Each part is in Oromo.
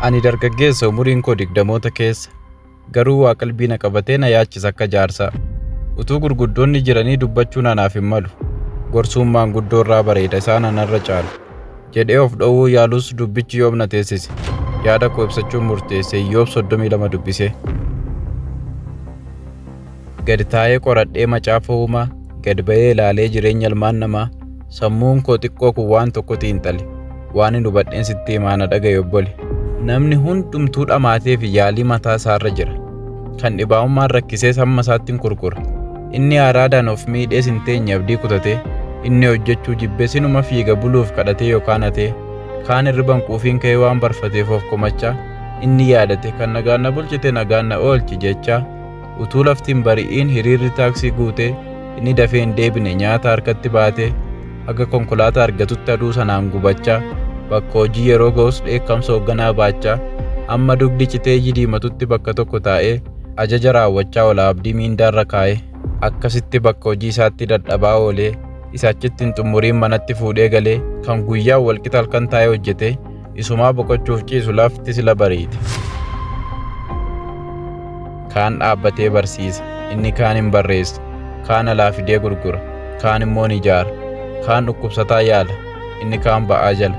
Ani dargaggeessa umuriin koo 20 keessa, garuu waa qalbii na qabatee na yaachisa akka jaarsaa. Utuu gurguddoonni jiranii dubbachuun anaaf hin malu. Gorsummaan guddoo irraa bareeda isaan anarra caalu. Jedhee of dhowwuu yaalus dubbichi yoom na teessise. Yaada koo ibsachuun murteesse Iyyoob 32 dubbisee. Gad taa'ee qoradhee macaafa uumaa, gad ba'ee ilaalee jireenya ilmaan namaa, sammuun koo xiqqoo kun waan tokko xiinxale. Waan hin hubadheen sitti himaa na dhaga'i obboli. Namni hundumtuu dhamaatee fi yaalii mataa isaarra jira. Kan dhibaa'ummaan rakkisees hamma isaatti hin kurkura. Inni araadaan of miidhees hin teenye abdii kutatee, inni hojjechuu jibbees inuma fiiga buluuf kadhatee yookaan hatee, kaan hirriban quufiin ka'ee waan barfateef of komachaa, inni yaadate kan nagaan na bulchite nagaan na oolchi jechaa, utuu lafti hin bari'iin hiriirri taaksii guutee, inni dafee hin deebine nyaata harkatti baatee, haga konkolaataa argatutti aduu sanaan gubachaa, bakka hojii yeroo ga'us dheekkamsa hoogganaa baachaa, amma dugdi citee diimatutti bakka tokko taa'ee, ajaja raawwachaa ola abdii miindaarra kaa'ee, akkasitti bakka hojii isaatti dadhabaa oolee, isa achitti hin xumuriin manatti fuudhee galee, kan guyyaa walqixa halkan taa'ee hojjetee, isumaa boqochuuf ciisu lafti sila bariite. Kaan dhaabbatee barsiisa, inni kaan hin barreessa, kaan alaa fidee gurgura, kaan immoo ni ijaara, kaan dhukkubsataa yaala, inni kaan ba'aa jala.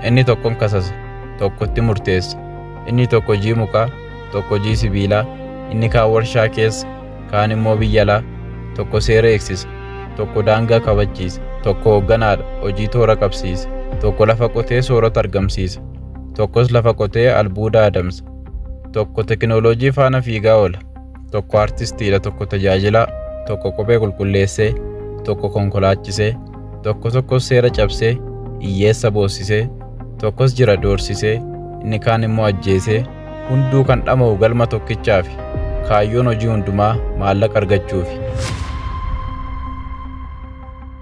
Inni tokkon kasasa, tokkotti murteessa, inni tokko hojii mukaa, tokko hojii sibiilaa, inni kaan warshaa keessa, kaan immoo biyya alaa, tokko seera eegsisa, tokko daangaa kabachiisa, tokko hoogganaadha, hojii toora qabsiisa, tokko lafa qotee soorata argamsiisa, tokkos lafa qotee albuuda adamsa, tokko tekinooloojii faana fiigaa oola, tokko artistiidha, tokko tajaajilaa, tokko kophee qulqulleessee, tokko konkolaachisee, tokkos seera cabsee, hiyyeessa boossisee, tokkos jira doorsisee, inni kaan immoo ajjeesee, hunduu kan dhama'u galma tokkichaafi, kaayyoon hojii hundumaa maallaqa argachuufi.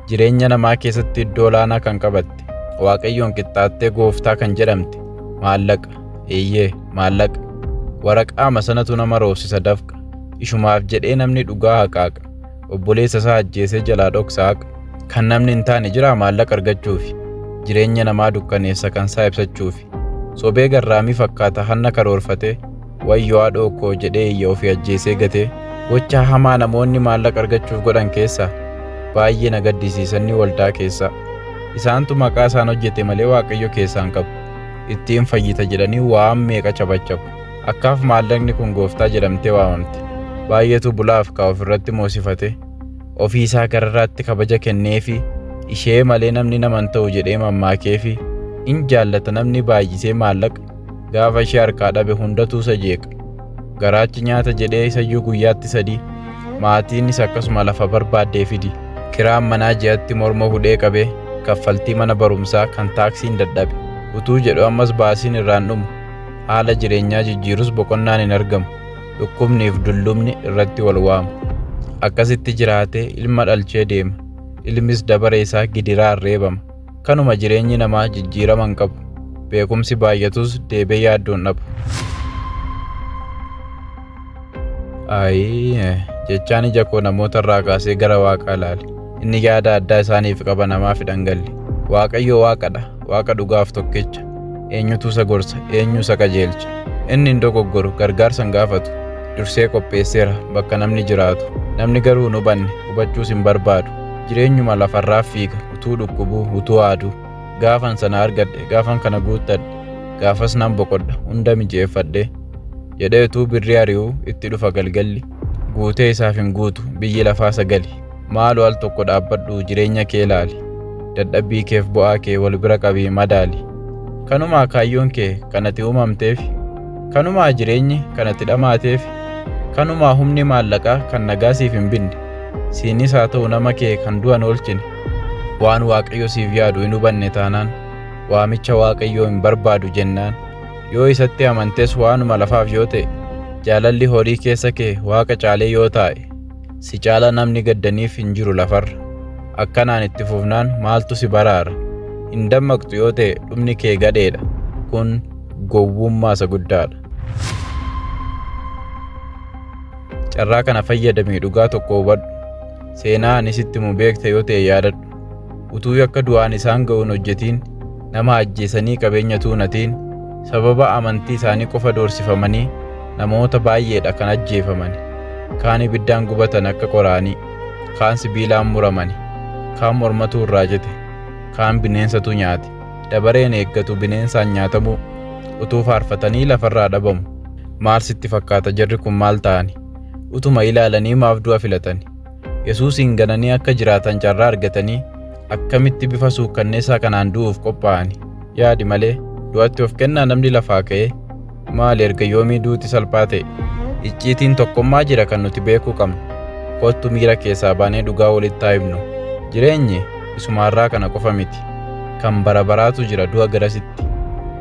Jireenya namaa keessatti iddoo olaanaa kan qabatte, Waaqayyoon qixxaattee gooftaa kan jedhamte, maallaqa, eeyyee maallaqa. Waraqaama sanatu nama roobsisa dafqa, ishumaaf jedhee namni dhugaa haqaaqa, obboleessa isaa ajjeesee jalaa dhoksa haqa. Kan namni hin taane jira maallaqa argachuufi, jireenya namaa dukkaneessa kan isaa ibsachuufi. Sobee garraamii fakkaata hanna karoorfatee, wayyoo haadhoo koo jedhee iyya ofii ajjeesee gatee, gochaa hamaa namoonni maallaqa argachuuf godhan keessaa baay'ee na gaddisiisanni waldaa keessaa. Isaantu maqaa isaan hojjete malee Waaqayyo keessaan qabu. Ittiin fayyita jedhanii waan meeqa cabachabu. Akkaaf maallaqni kun gooftaa jedhamtee waamamte. Baay'eetu bulaaf kaa ofirratti moosifate, ofii isaa gararraatti kabaja kenneefi, ishee malee namni naman ta'u jedhee mammaakeefi, in jaallata namni baay'isee maallaqa, gaafa ishee harkaa dhabe hundatuu isa jeeqa. Garaachi nyaata jedhee isayyuu guyyaatti 3, maatiinis akkasuma lafa barbaaddee fidi. Kiraan manaa ji'atti morma hudhee qabee, kaffaltii mana barumsaa kan taaksiin dadhabe. Utuu jedhu ammas baasiin irraan dhumu, haala jireenyaa jijjiirus boqonnaan hin argamu. Dhukkubniif dullumni irratti wal waamu. Akkasitti jiraatee ilma dhalchee deema. Ilmis dabara isaa gidiraan reebama. Kanuma jireenyi namaa jijjiirama hin qabu. Beekumsi baay'atus deebee yaaddoon dhabu. Jechaan ija koo namoota irraa kaasee gara Waaqaa ilaali. Inni yaada addaa isaaniif qaba namaaf dhangalli. Waaqayyo Waaqadha, Waaqa dhugaaf tokkicha. Eenyutu isa gorsa, eenyu isa qajeelcha. Inni hin dogoggoru, gargaarsa hin gaafatu. Dursee qopheesseera bakka namni jiraatu. Namni garuu hin hubanne, hubachuus hin barbaadu. Jireenyuma lafarraa fiiga, utuu dhukkubuu, utuu aaduu. Gaafan sana argadhe, gaafan kana guuttadhe, gaafas nan boqodha, hunda mijeeffadhe. Jedhee utuu birrii ari'uu itti dhufa galgalli. Guutee isaaf hin guutu, biyyi lafaa sagali. Maaloo al tokko dhaabbadhu jireenya kee ilaali. Dadhabbii keef bu'aa kee wal bira qabii madaali. Kanumaa kaayyoon kee kan ati uumamteef, kanumaa jireenyi kan ati dhamaateef, kanumaa humni maallaqaa kan nagaa siif hin binne, siinis haa ta'u nama kee kan du'an oolchine. Waan Waaqayyo siif yaadu hin hubanne taanaan, waamicha Waaqayyoo hin barbaadu jennaan, yoo isatti amantes waanuma lafaaf yoo ta'e, jaalalli horii keessa kee Waaqa caalee yoo taa'e, si caala namni gaddaniif hin jiru lafarra. Akkanaan itti fufnaan maaltu si baraara? Hin dammaqxu yoo ta'e dhumni kee gadheedha. Kun gowwummaa isa guddaadha. Carraa kana fayyadamii dhugaa tokko hubadhu. Seenaa ani sitti himu beekte yoo ta'e yaadadhu. Utuu akka du'aan isaan ga'uun hojjetiin, nama ajjeesanii qabeenya tuunatiin, sababa amantii isaanii qofa doorsifamanii namoota baay'eedha kan ajjeefaman. Kaan ibiddaan gubatan akka qoraanii, kaan sibiilaan muramani, kaan mormatu irraa jete, kaan bineensatu nyaate. Dabareen eeggatu bineensaan nyaatamu utuu faarfatanii lafarraa dhabamu. Maal sitti fakkaata jarri kun maal ta'ani? Utuma ilaalanii maaf du'a filatani? Yesuusin gananii akka jiraatan carraa argatanii akkamitti bifa suukkanneessaa kanaan du'uuf qophaa'ani? Yaadi malee du'atti of kennaa namni lafaa ka'ee maali erga yoomii duuti salphaa ta'e? Icciitiin tokkummaa jira kan nuti beekuu qabnu. Kottu miira keessaa baanee dhugaa walitti haa himnu. Jireenyi isumaarraa kana qofa miti. Kan bara baraatu jira du'a garasitti.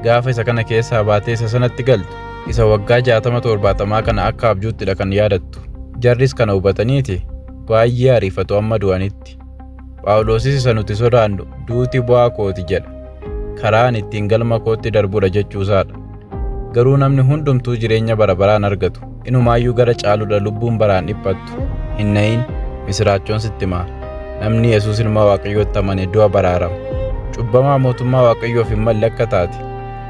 Gaafa isa kana keessaa baatee isa sanatti galtu, isa waggaa 60-70 kana akka abjuuttidha kan yaadattu. Jarris kana hubataniiti baay'ee ariifatu amma du'anitti. Phaawulosis isa nuti sodaannu duuti bu'aa kooti jedha. Karaan ittiin galma kootti darbudha jechuusaadha. Garuu namni hundumtuu jireenya bara baraan argatu. Inumaayyuu gara caaludha lubbuun baraan dhiphattu. Hin na'iin, misiraachoon sitti himaa. Namni Yesuus ilma Waaqayyootti amane du'a baraarama. Cubbamaa mootummaa Waaqayyoof hin malle akka taate.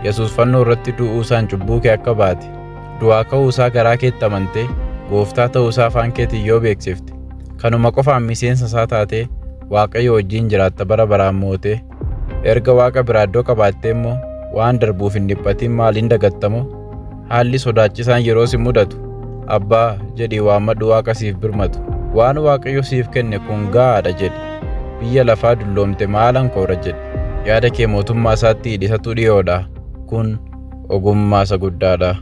Yesuus fannoo irratti du'uusaan cubbuu kee akka baate. Du'aa ka'uusaa garaa keetti amantee Gooftaa ta'uusaa afaan keetiin yoo beeksifte. Kanuma qofaan miseensa isaa taatee Waaqayyo wajjin jiraatta bara baraan mootee. Erga Waaqa biraa iddoo qabaattee immoo waan darbuuf hin dhiphatin maaliin dagattamoo? Haalli sodaachisaan yeroo si mudatu Abbaa jedhii waammadhu Waaqa siif birmatu. Waan Waaqayyo siif kenne kun gaadha jedhi. Biyya lafaa dulloomte maalan koora jedhi. Yaada kee mootummaa isaatti hidhisatu dhiyoodha. Kun ogummaa isa guddaadha.